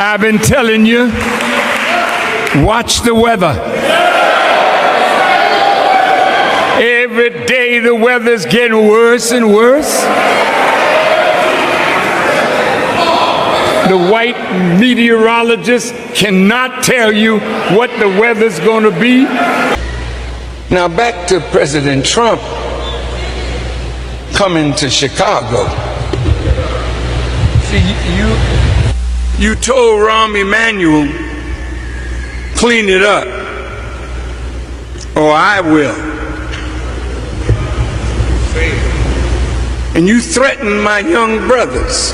I've been telling you, watch the weather. Every day the weather's getting worse and worse. The white meteorologists cannot tell you what the weather's going to be. Now back to President Trump coming to Chicago. See, you told Rahm Emanuel, clean it up, or I will. And you threatened my young brothers.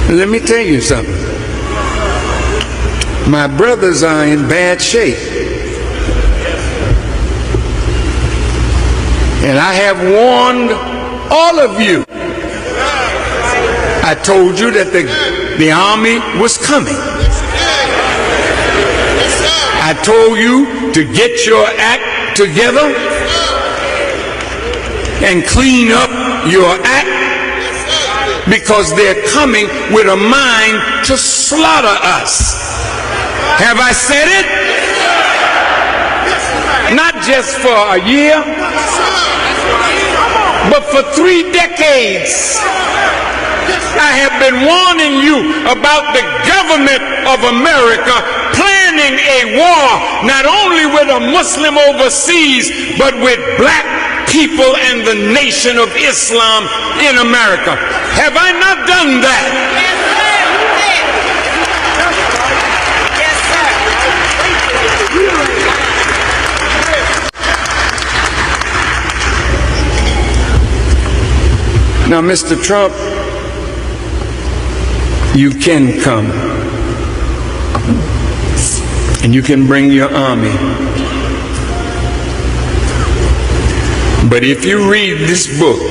Let me tell you something. My brothers are in bad shape. And I have warned all of you. I told you that the army was coming. I told you to get your act together and clean up your act, because they're coming with a mind to slaughter us. Have I said it? Not just for a year, but for 3 decades. I have been warning you about the government of America planning a war, not only with a Muslim overseas, but with black people and the nation of Islam in America. Have I not done that? Yes, sir. Now, Mr. Trump, you can come and you can bring your army. But if you read this book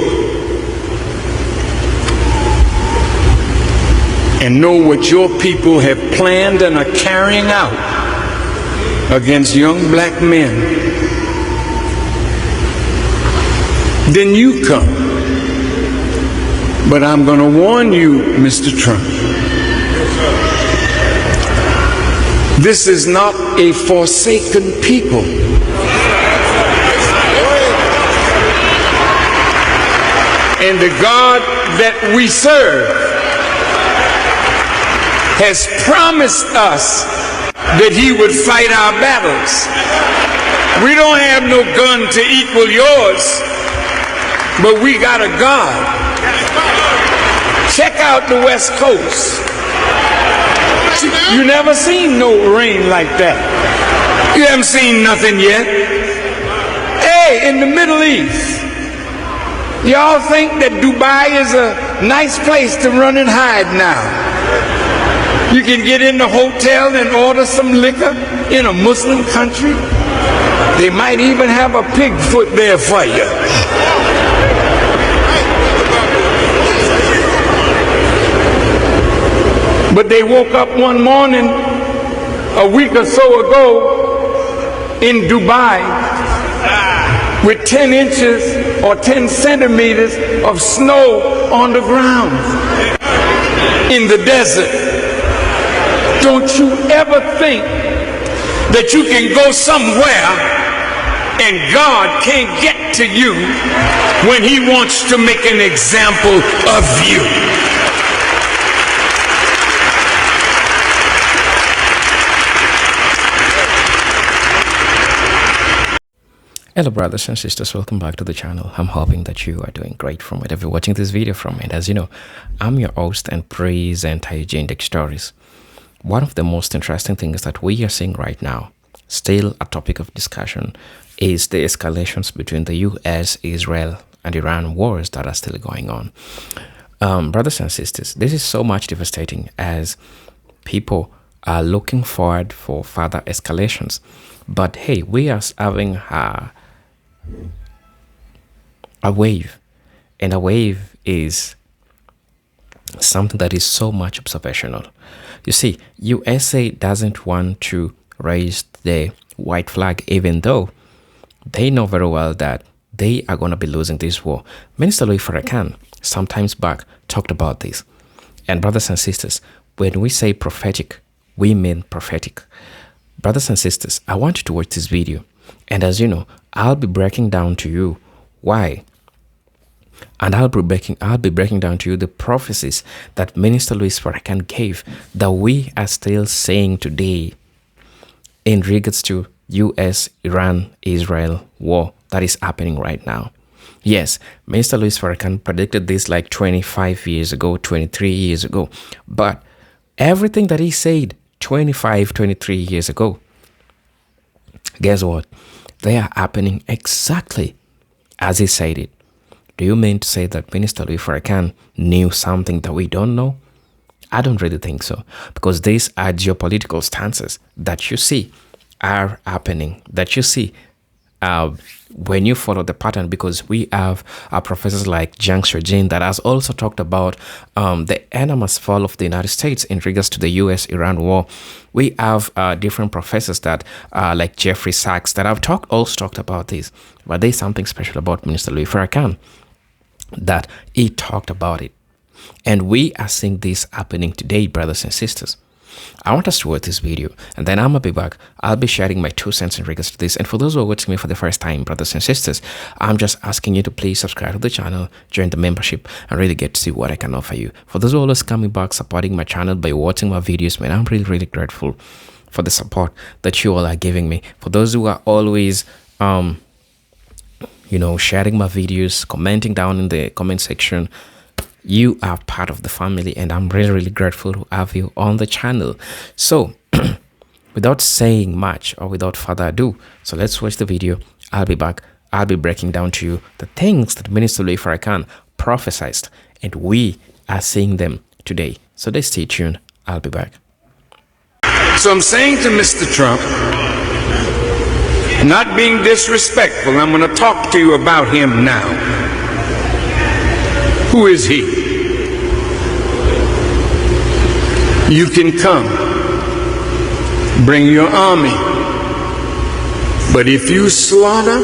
and know what your people have planned and are carrying out against young black men, then you come. But I'm going to warn you, Mr. Trump, this is not a forsaken people. And the God that we serve has promised us that he would fight our battles. We don't have no gun to equal yours, but we got a God. Check out the West Coast. You never seen no rain like that. You haven't seen nothing yet. Hey, in the Middle East, y'all think that Dubai is a nice place to run and hide now? You can get in the hotel and order some liquor in a Muslim country. They might even have a pig foot there for you. But they woke up one morning a week or so ago in Dubai with 10 inches or 10 centimeters of snow on the ground in the desert. Don't you ever think that you can go somewhere and God can't get to you when he wants to make an example of you. Hello brothers and sisters, welcome back to the channel. I'm hoping that you are doing great from wherever you're watching this video from. And as you know, I'm your host and presenter Eugene Stories. One of the most interesting things that we are seeing right now, still a topic of discussion, is the escalations between the US, Israel, and Iran wars that are still going on. Brothers and sisters, this is so much devastating as people are looking forward for further escalations. But hey, we are having a wave, and a wave is something that is so much observational. You see, USA doesn't want to raise the white flag, even though they know very well that they are going to be losing this war. Minister Farrakhan sometimes back talked about this, And brothers and sisters, when we say prophetic, we mean prophetic. Brothers and sisters, I want you to watch this video. And as you know, I'll be breaking down to you why. And I'll be breaking down to you the prophecies that Minister Louis Farrakhan gave that we are still saying today in regards to US, Iran, Israel war that is happening right now. Yes, Minister Louis Farrakhan predicted this like 25 years ago, 23 years ago. But everything that he said 25, 23 years ago, guess what? They are happening exactly as he said it. Do you mean to say that Minister Louis Farrakhan knew something that we don't know? I don't really think so, because these are geopolitical stances that you see are happening, that you see when you follow the pattern, because we have professors like Jiang Shojin that has also talked about the enormous fall of the United States in regards to the US-Iran war. We have different professors that like Jeffrey Sachs that have also talked about this. But there's something special about Minister Louis Farrakhan, that he talked about it. And we are seeing this happening today, brothers and sisters. I want us to watch this video, and then I'm going to be back. I'll be sharing my 2 cents in regards to this. And for those who are watching me for the first time, brothers and sisters, I'm just asking you to please subscribe to the channel, join the membership, and really get to see what I can offer you. For those who are always coming back, supporting my channel by watching my videos, man, I'm really, really grateful for the support that you all are giving me. For those who are always, sharing my videos, commenting down in the comment section, you are part of the family, and I'm really, really grateful to have you on the channel. So without saying much or without further ado, so let's watch the video. I'll be back. I'll be breaking down to you the things that Minister Louis Farrakhan prophesied, and we are seeing them today. So let's stay tuned. I'll be back. So I'm saying to Mr. Trump, not being disrespectful, I'm going to talk to you about him now. Who is he? You can come, bring your army, but if you slaughter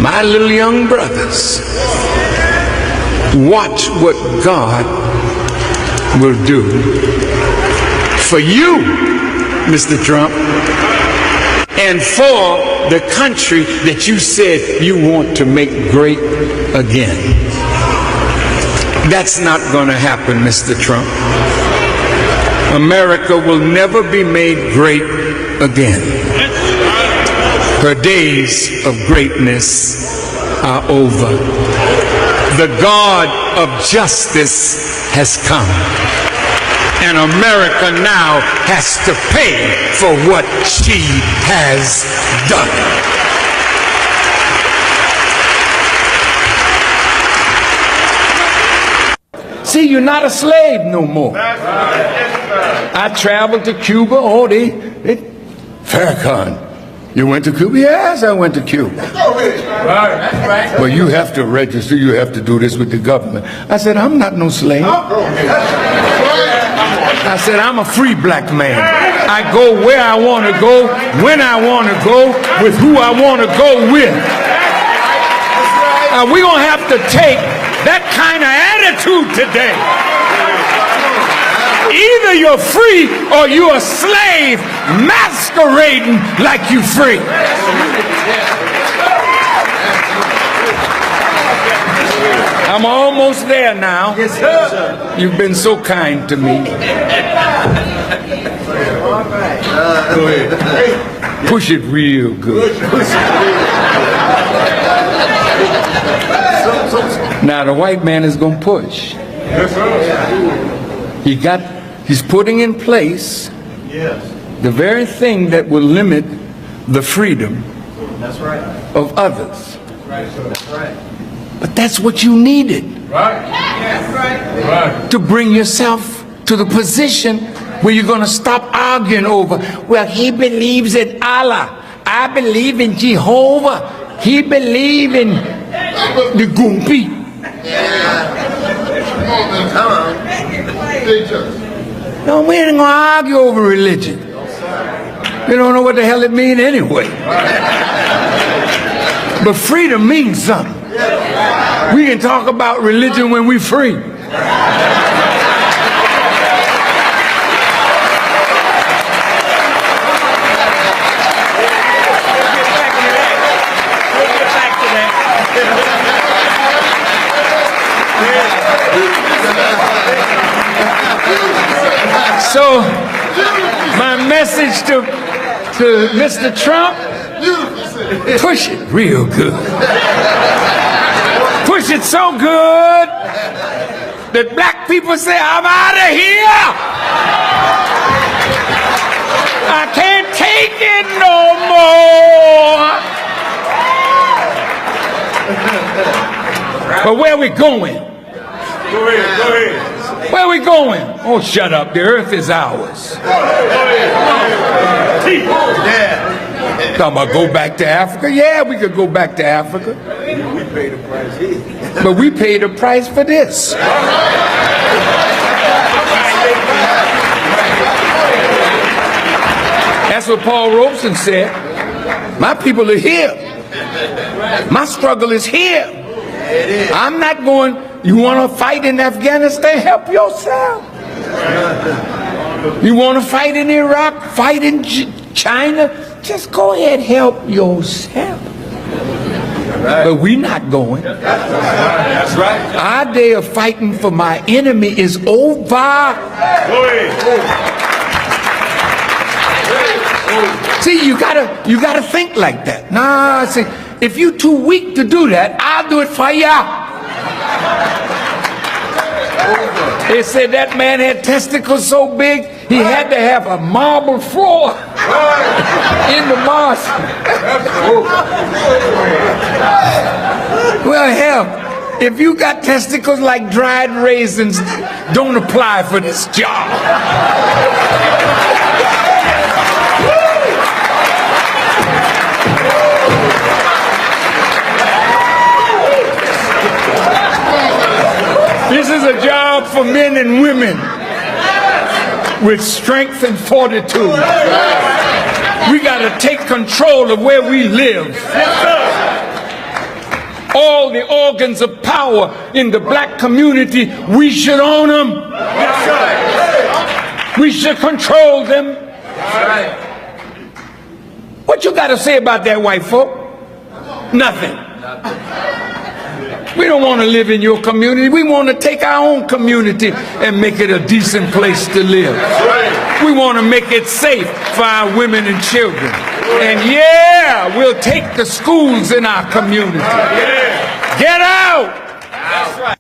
my little young brothers, watch what God will do for you, Mr. Trump, and for the country that you said you want to make great again. That's not going to happen, Mr. Trump. America will never be made great again. Her days of greatness are over. The God of justice has come, and America now has to pay for what she has done. See, you're not a slave no more. I traveled to Cuba. Oh, Farrakhan, you went to Cuba? Yes, I went to Cuba. Well, you have to register. You have to do this with the government. I said, I'm not no slave. I said, I'm a free black man. I go where I want to go, when I want to go, with who I want to go with. We're going to have to take that kind of attitude today. Either you're free or you're a slave masquerading like you're free. I'm almost there now. Yes, sir. You've been so kind to me. Go ahead. Push it real good. Now the white man is going to push. He's putting in place the very thing that will limit the freedom of others. That's right. But that's what you needed. To bring yourself to the position where you're going to stop arguing over, well, he believes in Allah. I believe in Jehovah. He believes in the Gumpi. Come on. No, we ain't gonna argue over religion. You don't know what the hell it means anyway. But freedom means something. We can talk about religion when we're free. So my message to Mr. Trump, push it real good. Push it so good that black people say, I'm out of here. I can't take it no more. But where are we going? Go ahead. Where are we going? Oh, shut up. The earth is ours. Talking about go back to Africa? Yeah, we could go back to Africa. We paid the price here. But we paid the price for this. That's what Paul Robeson said. My people are here. My struggle is here. I'm not going, you want to fight in Afghanistan? Help yourself. You want to fight in Iraq? Fight in China? Just go ahead, help yourself. But we're not going. That's right. Our day of fighting for my enemy is over. See, you gotta think like that. Nah, see, if you're too weak to do that, I'll do it for ya. They said that man had testicles so big he had to have a marble floor in the mosque. Well, hell, if you got testicles like dried raisins, don't apply for this job. This is a job for men and women with strength and fortitude. We got to take control of where we live. All the organs of power in the black community, we should own them. We should control them. What you got to say about that, white folk? Nothing. We don't want to live in your community. We want to take our own community and make it a decent place to live. We want to make it safe for our women and children. And yeah, we'll take the schools in our community. Get out!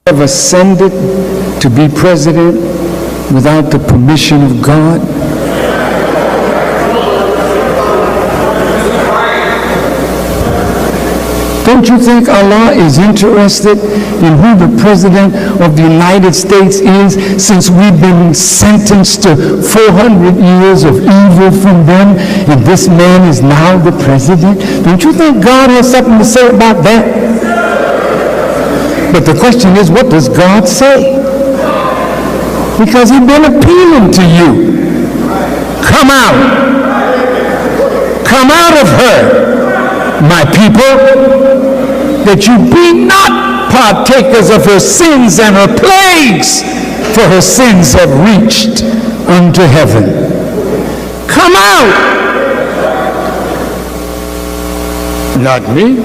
Have ascended to be president without the permission of God? Don't you think Allah is interested in who the President of the United States is, since we've been sentenced to 400 years of evil from them, and this man is now the President? Don't you think God has something to say about that? But the question is, what does God say? Because he's been appealing to you. Come out. Come out of her, my people, that you be not partakers of her sins and her plagues, for her sins have reached unto heaven. Come out! Not me.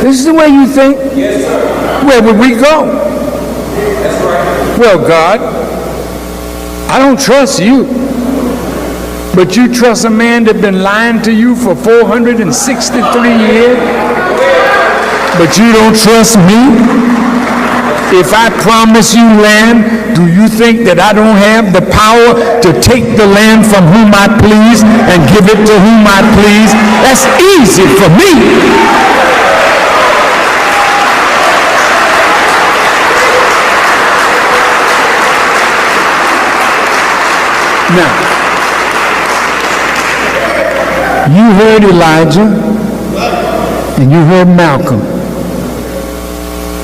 This is the way you think? Yes, sir. Where would we go? That's right. Well, God, I don't trust you. But you trust a man that's been lying to you for 463 years? But you don't trust me? If I promise you land, do you think that I don't have the power to take the land from whom I please and give it to whom I please? That's easy for me. Now, you heard Elijah and you heard Malcolm.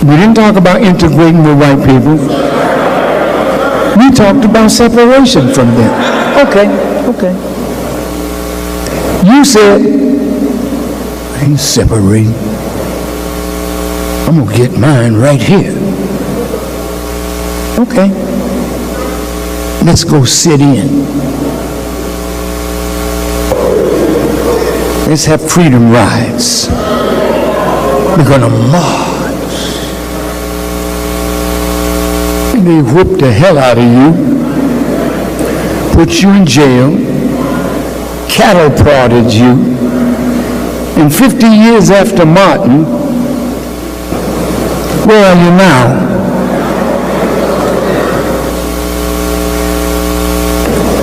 We didn't talk about integrating with white people. We talked about separation from them. Okay. You said, I ain't separating. I'm going to get mine right here. Okay. Let's go sit in. Let's have freedom rides. We're going to march. They whooped the hell out of you, put you in jail, cattle prodded you, and 50 years after Martin, where are you now?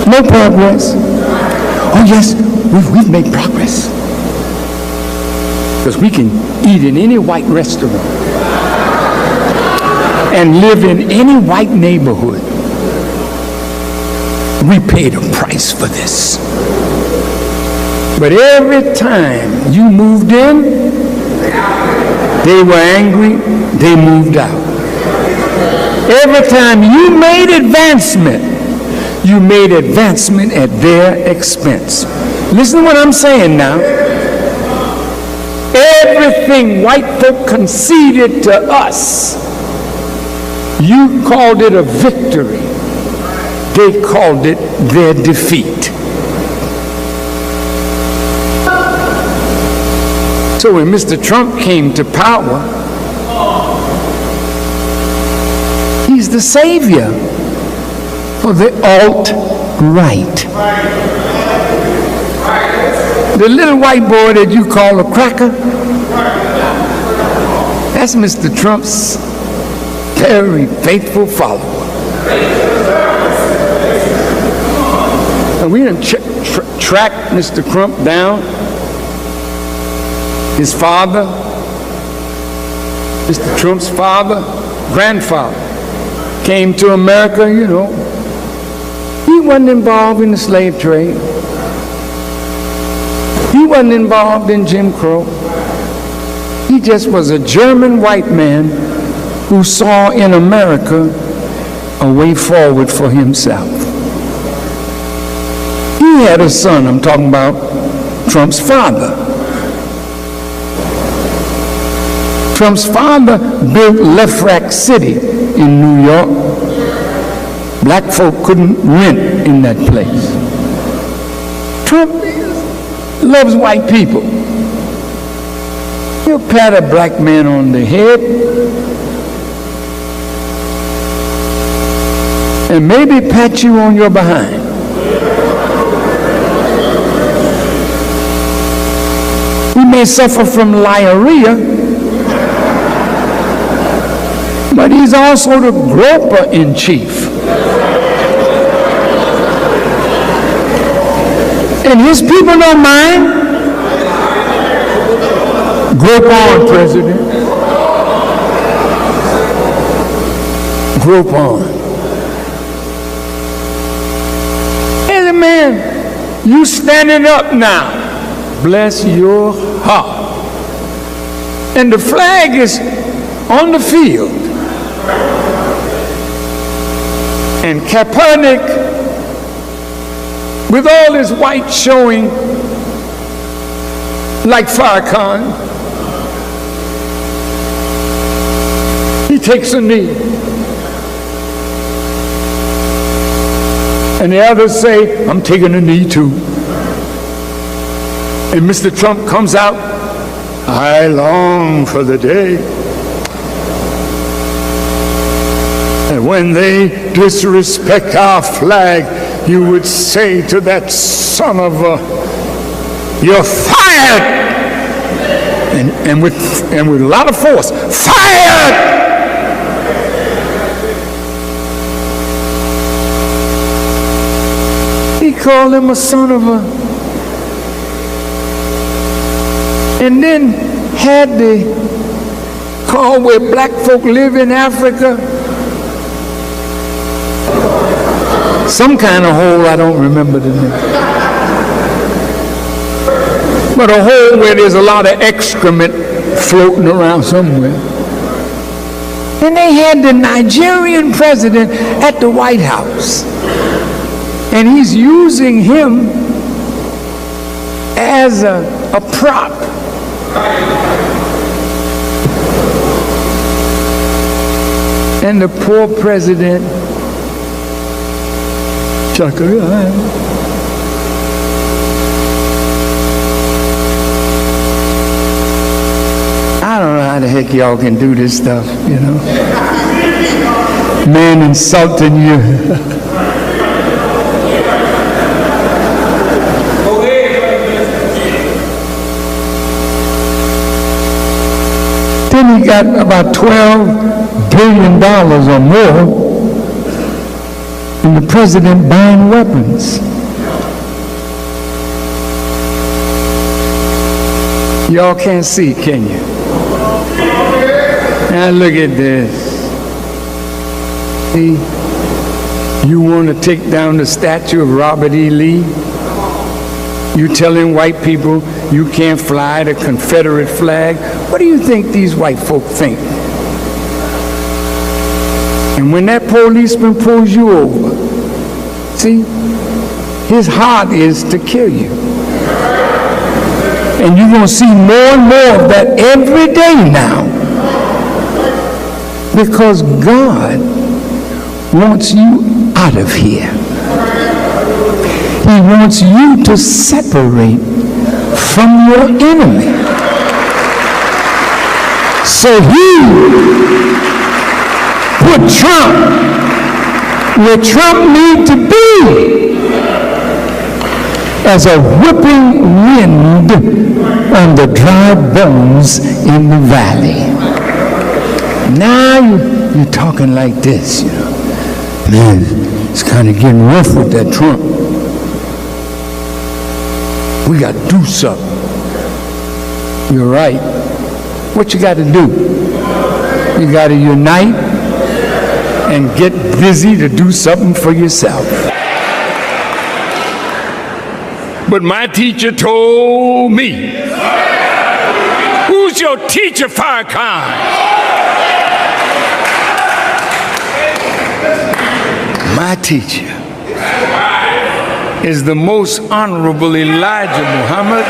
No progress. Oh yes, we've made progress. Because we can eat in any white restaurant and live in any white neighborhood. We paid a price for this. But every time you moved in, they were angry, they moved out. Every time you made advancement at their expense. Listen to what I'm saying now. Everything white folk conceded to us, you called it a victory. They called it their defeat. So when Mr. Trump came to power, he's the savior for the alt-right. The little white boy that you call a cracker, that's Mr. Trump's very faithful follower. And we done tracked Mr. Trump down. His father, Mr. Trump's father, grandfather, came to America, you know. He wasn't involved in the slave trade. He wasn't involved in Jim Crow. He just was a German white man who saw in America a way forward for himself. He had a son, I'm talking about Trump's father. Trump's father built Lefrak City in New York. Black folk couldn't rent in that place. Trump loves white people. He'll pat a black man on the head and maybe pat you on your behind. He may suffer from diarrhea, but he's also the groper in chief. And his people don't mind. Grope on, President. Grope on. Hey, man, you standing up now. Bless your heart. And the flag is on the field. And Kaepernick, with all his white showing, like Farrakhan, he takes a knee. And the others say, I'm taking a knee too. And Mr. Trump comes out, I long for the day. And when they disrespect our flag, you would say to that son of a, you're fired! And with a lot of force, fired! He called him a son of a, and then had the call where black folk live in Africa. Some kind of hole, I don't remember the name. But a hole where there's a lot of excrement floating around somewhere. And they had the Nigerian president at the White House. And he's using him as a prop. And the poor president, I don't know how the heck y'all can do this stuff, you know. Man insulting you. Then he got about $12 billion or more, and the president buying weapons. Y'all can't see, can you? Now look at this. See, you want to take down the statue of Robert E. Lee? You telling white people you can't fly the Confederate flag? What do you think these white folk think? And when that policeman pulls you over, see, his heart is to kill you. And you're going to see more and more of that every day now. Because God wants you out of here. He wants you to separate from your enemy. So he put Trump where Trump needs to be, as a whipping wind on the dry bones in the valley. Now you're talking like this, you know. Man, it's kind of getting rough with that Trump. We got to do something. You're right. What you got to do? You got to unite and get busy to do something for yourself. But my teacher told me. Who's your teacher, Farrakhan? My teacher is the most honorable Elijah Muhammad.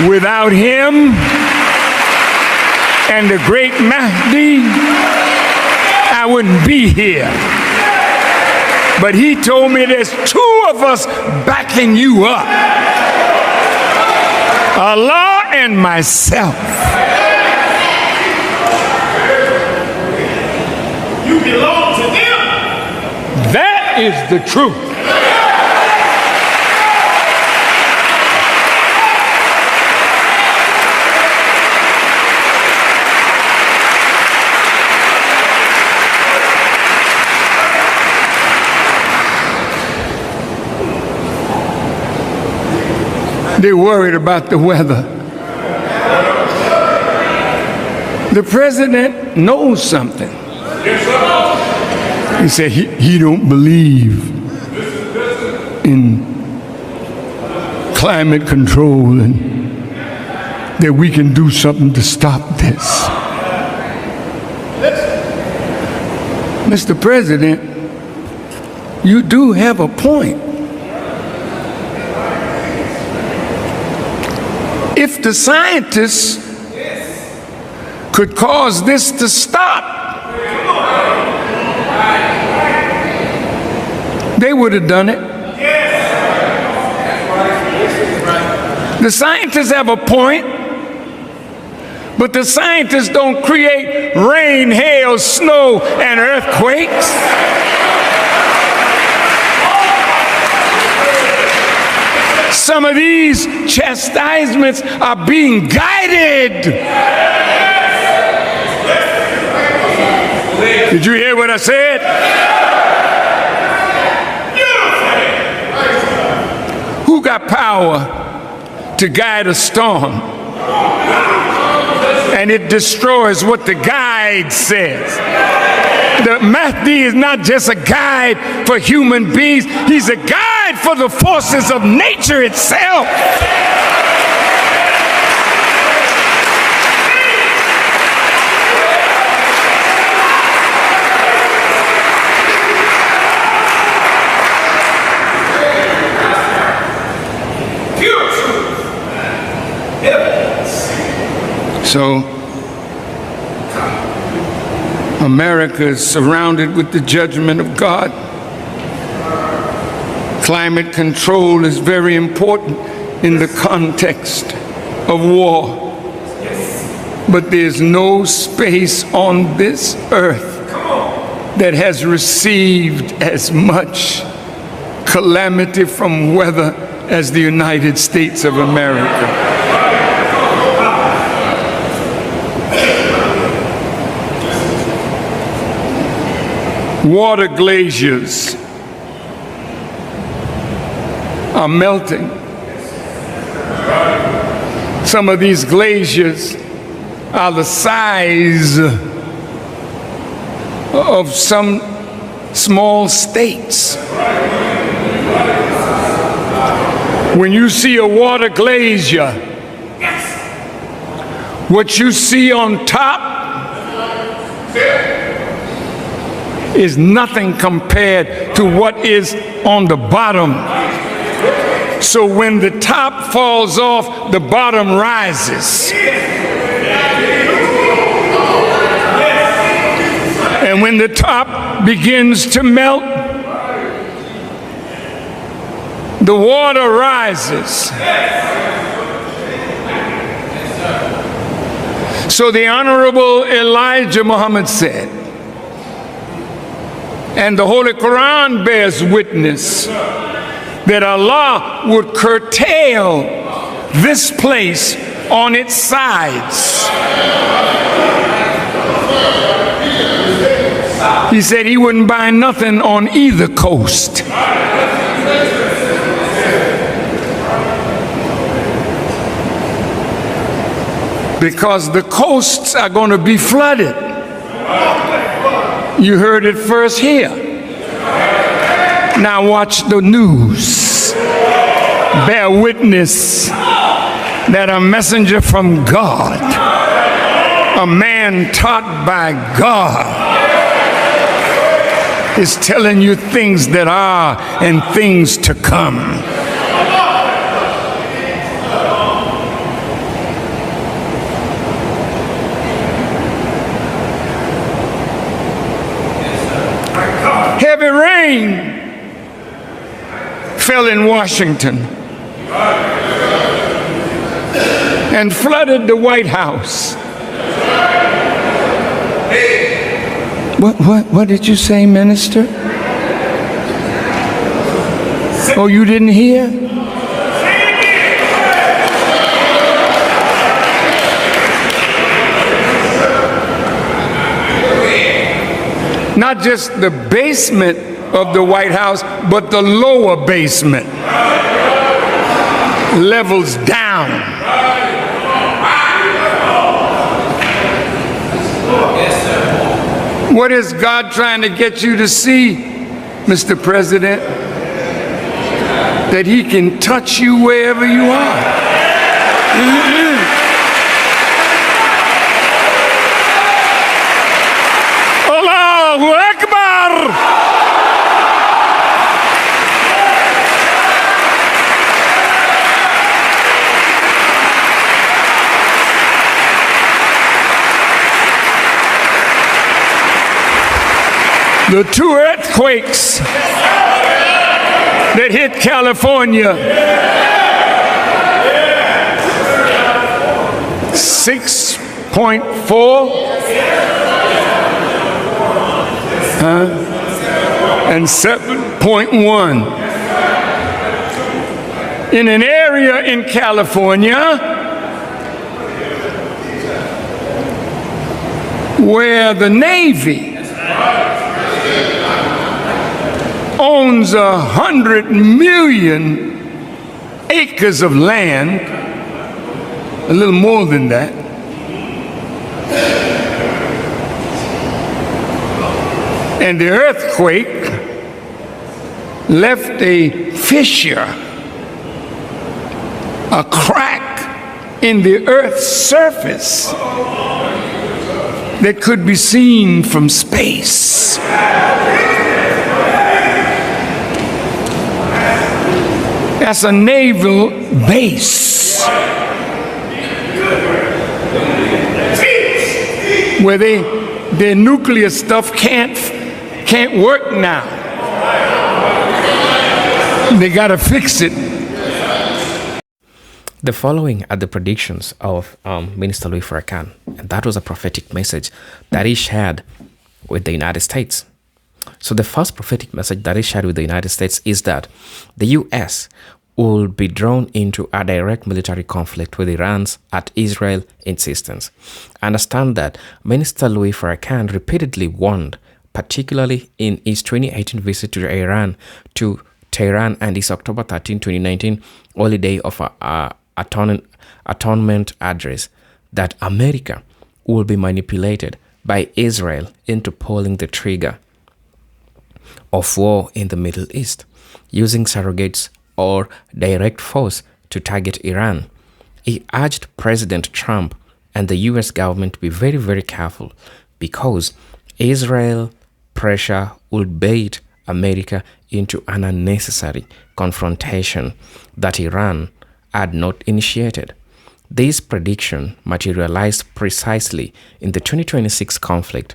Without him and the great Mahdi, I wouldn't be here. But he told me there's two of us backing you up. Allah and myself. You belong to him. That is the truth. They're worried about the weather. The president knows something. He said he don't believe in climate control and that we can do something to stop this. Mr. President, you do have a point. If the scientists could cause this to stop, they would have done it. The scientists have a point, but the scientists don't create rain, hail, snow, and earthquakes. Some of these chastisements are being guided. Did you hear what I said? Who got power to guide a storm? And it destroys what the guide says. The Mahdi is not just a guide for human beings, he's a guide for the forces of nature itself. So, America is surrounded with the judgment of God. Climate control is very important in the context of war. But there's no space on this earth that has received as much calamity from weather as the United States of America. Water glaciers are melting. Some of these glaciers are the size of some small states. When you see a water glacier, what you see on top is nothing compared to what is on the bottom. So when the top falls off, the bottom rises. And when the top begins to melt, the water rises. So the Honorable Elijah Muhammad said, and the Holy Quran bears witness, that Allah would curtail this place on its sides. He said he wouldn't buy nothing on either coast. Because the coasts are going to be flooded. You heard it first here. Now watch the news. Bear witness that a messenger from God, a man taught by God, is telling you things that are and things to come. Heavy rain fell in Washington and flooded the White House. What did you say, Minister? Oh, you didn't hear? Not just the basement of the White House, but the lower basement. Levels down. What is God trying to get you to see, Mr. President? That He can touch you wherever you are. Allahu Akbar! The two earthquakes that hit California, 6.4 and 7.1 in an area in California where the Navy owns 100 million acres of land, a little more than that. And the earthquake left a fissure, a crack in the earth's surface that could be seen from space. That's a naval base where their nuclear stuff can't work now. They got to fix it. The following are the predictions of Minister Louis Farrakhan, and that was a prophetic message that he shared with the United States. So the first prophetic message that he shared with the United States is that the U.S. will be drawn into a direct military conflict with Iran's at Israel's insistence. Understand that Minister Louis Farrakhan repeatedly warned, particularly in his 2018 visit to Iran, to Tehran, and his October 13, 2019 holiday of atonement address, that America will be manipulated by Israel into pulling the trigger of war in the Middle East, using surrogates or direct force to target Iran. He urged President Trump and the US government to be very, very careful, because Israel pressure would bait America into an unnecessary confrontation that Iran had not initiated. This prediction materialized precisely in the 2026 conflict,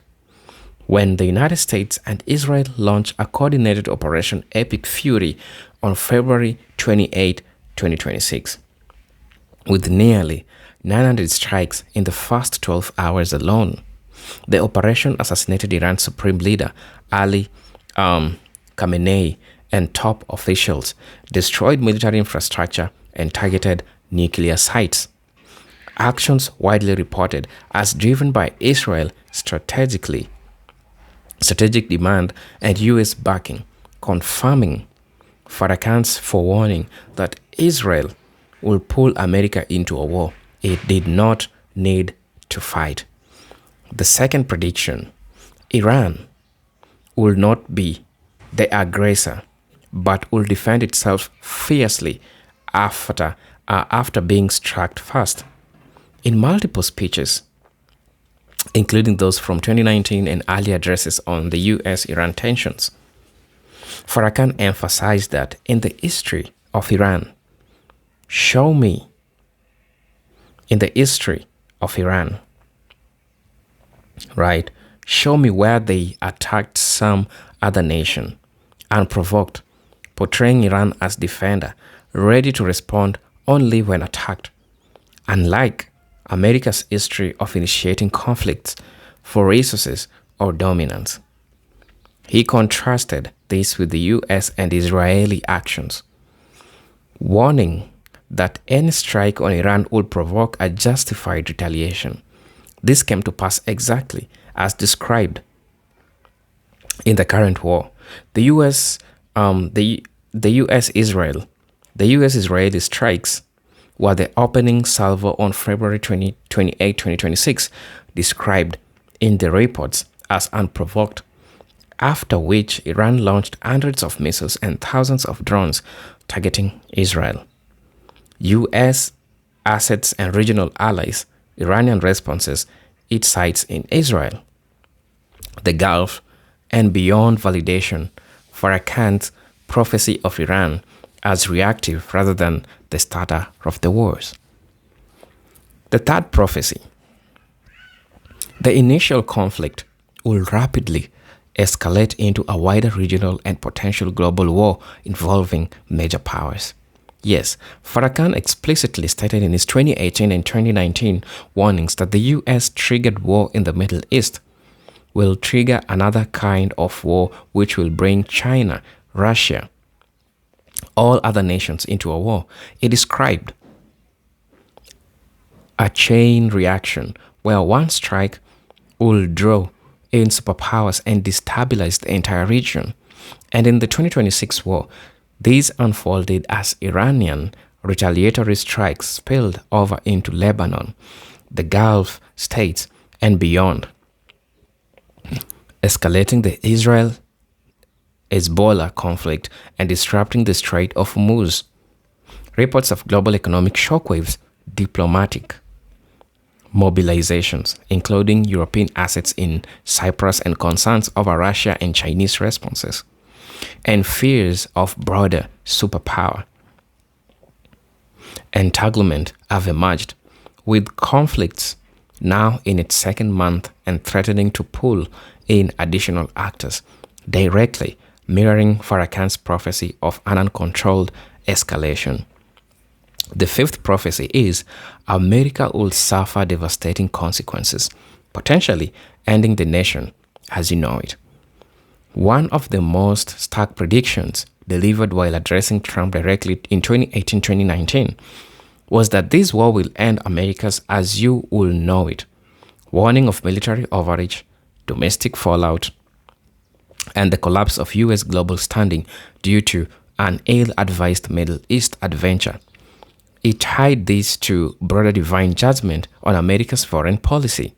when the United States and Israel launched a coordinated Operation Epic Fury on February 28, 2026. With nearly 900 strikes in the first 12 hours alone, the operation assassinated Iran's supreme leader, Ali Khamenei, and top officials, destroyed military infrastructure, and targeted nuclear sites. Actions widely reported as driven by Israel strategic demand and U.S. backing, confirming Farrakhan's forewarning that Israel will pull America into a war it did not need to fight. The second prediction: Iran will not be the aggressor, but will defend itself fiercely after being struck first. In multiple speeches, including those from 2019 and early addresses on the U.S.-Iran tensions, Farrakhan emphasized that in the history of Iran, show me where they attacked some other nation unprovoked, portraying Iran as defender, ready to respond only when attacked. Unlike America's history of initiating conflicts for resources or dominance. He contrasted this with the US and Israeli actions, warning that any strike on Iran would provoke a justified retaliation. This came to pass exactly as described in the current war. The US-Israeli strikes were the opening salvo on February 28, 2026, described in the reports as unprovoked, after which Iran launched hundreds of missiles and thousands of drones targeting Israel. U.S. assets and regional allies, Iranian responses, its sites in Israel, the Gulf, and beyond validation, Farrakhan's prophecy of Iran as reactive rather than the starter of the wars. The third prophecy: the initial conflict will rapidly escalate into a wider regional and potential global war involving major powers. Yes, Farrakhan explicitly stated in his 2018 and 2019 warnings that the US triggered war in the Middle East will trigger another kind of war which will bring China, Russia, all other nations into a war. He described a chain reaction where one strike will draw in superpowers and destabilize the entire region. And in the 2026 war, these unfolded as Iranian retaliatory strikes spilled over into Lebanon, the Gulf states, and beyond, escalating the Israel-Hezbollah conflict and disrupting the Strait of Hormuz. Reports of global economic shockwaves, diplomatic mobilizations, including European assets in Cyprus and concerns over Russia and Chinese responses, and fears of broader superpower entanglement have emerged, with conflicts now in its second month and threatening to pull in additional actors, directly mirroring Farrakhan's prophecy of an uncontrolled escalation. The fifth prophecy is America will suffer devastating consequences, potentially ending the nation as you know it. One of the most stark predictions delivered while addressing Trump directly in 2018-2019 was that this war will end America's as you will know it, warning of military overreach, domestic fallout, and the collapse of U.S. global standing due to an ill-advised Middle East adventure. It tied this to broader divine judgment on America's foreign policy.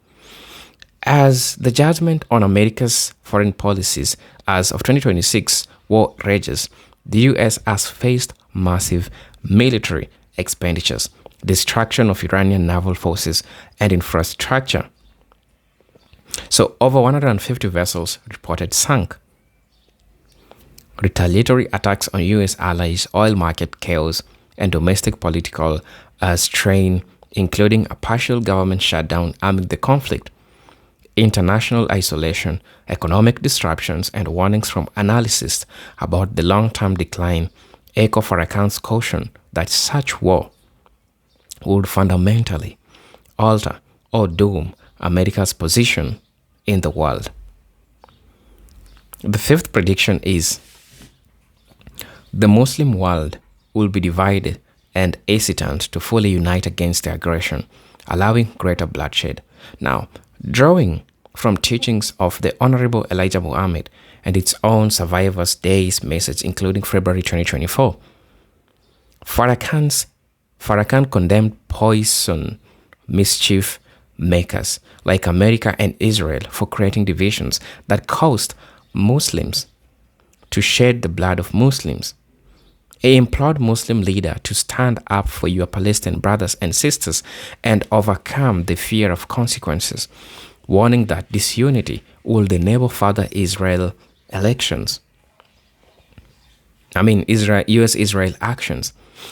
As the judgment on America's foreign policies as of 2026 war rages, the U.S. has faced massive military expenditures, destruction of Iranian naval forces and infrastructure. So over 150 vessels reported sunk. Retaliatory attacks on U.S. allies, oil market chaos, and domestic political strain, including a partial government shutdown amid the conflict, international isolation, economic disruptions, and warnings from analysts about the long-term decline, echo Farrakhan's caution that such war would fundamentally alter or doom America's position in the world. The fifth prediction is the Muslim world will be divided and hesitant to fully unite against the aggression, allowing greater bloodshed. Now, drawing from teachings of the Honorable Elijah Muhammad and its own Survivors Days message, including February 2024, Farrakhan condemned poison mischief makers like America and Israel for creating divisions that caused Muslims to shed the blood of Muslims. He implored Muslim leaders to stand up for your Palestinian brothers and sisters and overcome the fear of consequences, warning that disunity would enable further U.S.-Israel actions.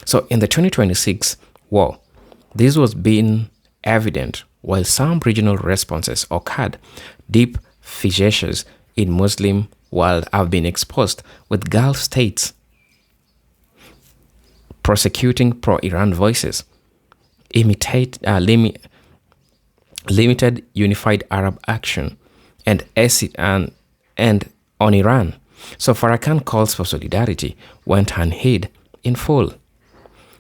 So in the 2026 war, this was being evident while some regional responses occurred. Deep fissures in Muslim world have been exposed, with Gulf states prosecuting pro-Iran voices, limited unified Arab action, and on Iran. So Farrakhan calls for solidarity went unheeded in full,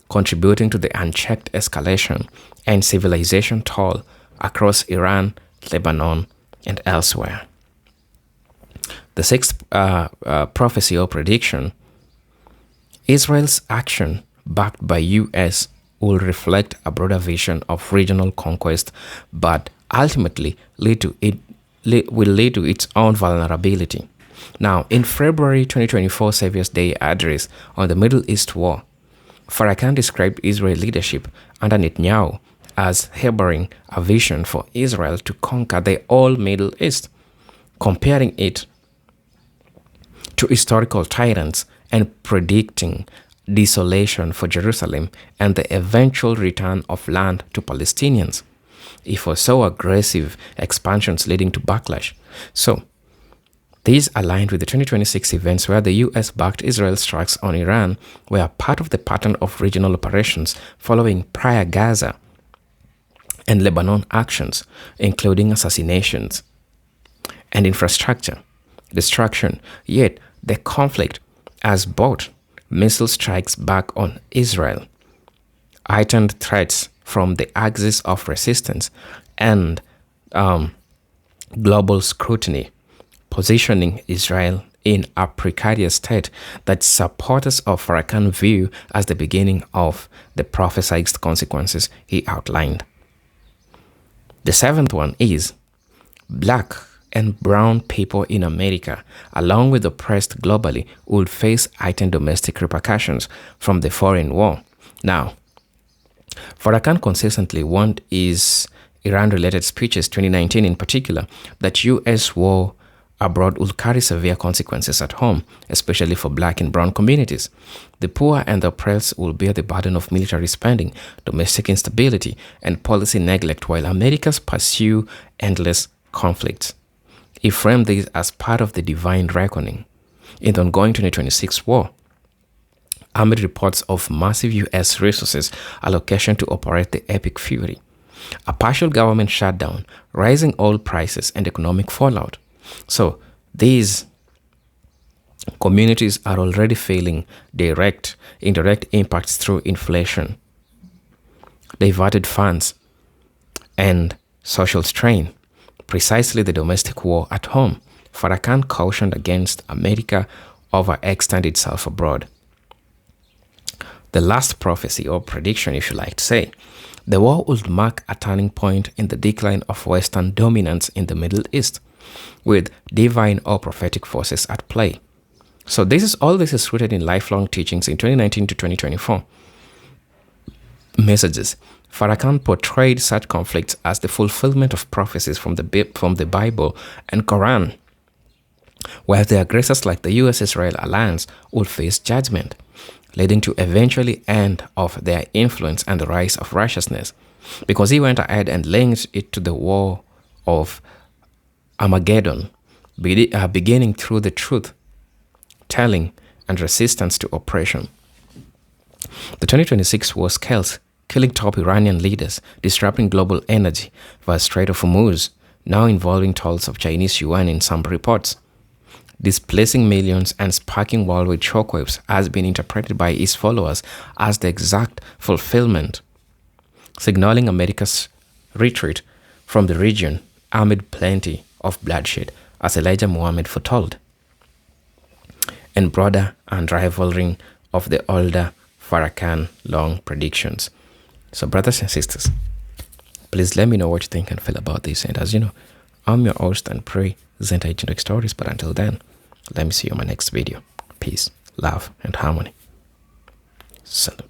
contributing to the unchecked escalation and civilization toll across Iran, Lebanon, and elsewhere. The sixth prophecy or prediction, Israel's action backed by U.S. will reflect a broader vision of regional conquest, but ultimately will lead to its own vulnerability. Now, in February 2024 Savior's Day address on the Middle East War, Farrakhan described Israel leadership under Netanyahu as harboring a vision for Israel to conquer the whole Middle East, comparing it to historical tyrants and predicting desolation for Jerusalem and the eventual return of land to Palestinians. He foresaw aggressive expansions leading to backlash. So, these aligned with the 2026 events where the U.S. backed Israel's strikes on Iran were part of the pattern of regional operations following prior Gaza and Lebanon actions, including assassinations and infrastructure destruction. Yet, the conflict has brought missile strikes back on Israel, heightened threats from the axis of resistance, and global scrutiny, positioning Israel in a precarious state that supporters of Farrakhan view as the beginning of the prophesied consequences he outlined. The seventh one is black and brown people in America, along with the oppressed globally, would face heightened domestic repercussions from the foreign war. Now, Farrakhan consistently warned his Iran-related speeches, 2019 in particular, that U.S. war abroad will carry severe consequences at home, especially for black and brown communities. The poor and the oppressed will bear the burden of military spending, domestic instability, and policy neglect while Americans pursue endless conflicts. He framed this as part of the divine reckoning in the ongoing 2026 war. amid reports of massive U.S. resources allocation to operate the Epic Fury, a partial government shutdown, rising oil prices, and economic fallout. So these communities are already feeling direct, indirect impacts through inflation, diverted funds, and social strain. Precisely the domestic war at home. Farrakhan cautioned against America overextend itself abroad. The last prophecy or prediction, if you like to say, the war would mark a turning point in the decline of Western dominance in the Middle East, with divine or prophetic forces at play. So all this is rooted in lifelong teachings in 2019 to 2024. Messages. Farrakhan portrayed such conflicts as the fulfillment of prophecies from the Bible and Quran, where the aggressors like the US-Israel alliance would face judgment, leading to eventually end of their influence and the rise of righteousness, because he went ahead and linked it to the war of Armageddon, beginning through the truth telling and resistance to oppression. The 2026 war scales, killing top Iranian leaders, disrupting global energy via Strait of Hormuz, now involving tolls of Chinese yuan in some reports, displacing millions and sparking worldwide shockwaves, has been interpreted by his followers as the exact fulfillment, signaling America's retreat from the region amid plenty of bloodshed, as Elijah Muhammad foretold, and broader unraveling of the older Farrakhan long predictions. So brothers and sisters, please let me know what you think and feel about this. And as you know, I'm your host and pray Zentai Stories. But until then, let me see you in my next video. Peace, love, and harmony. Salam.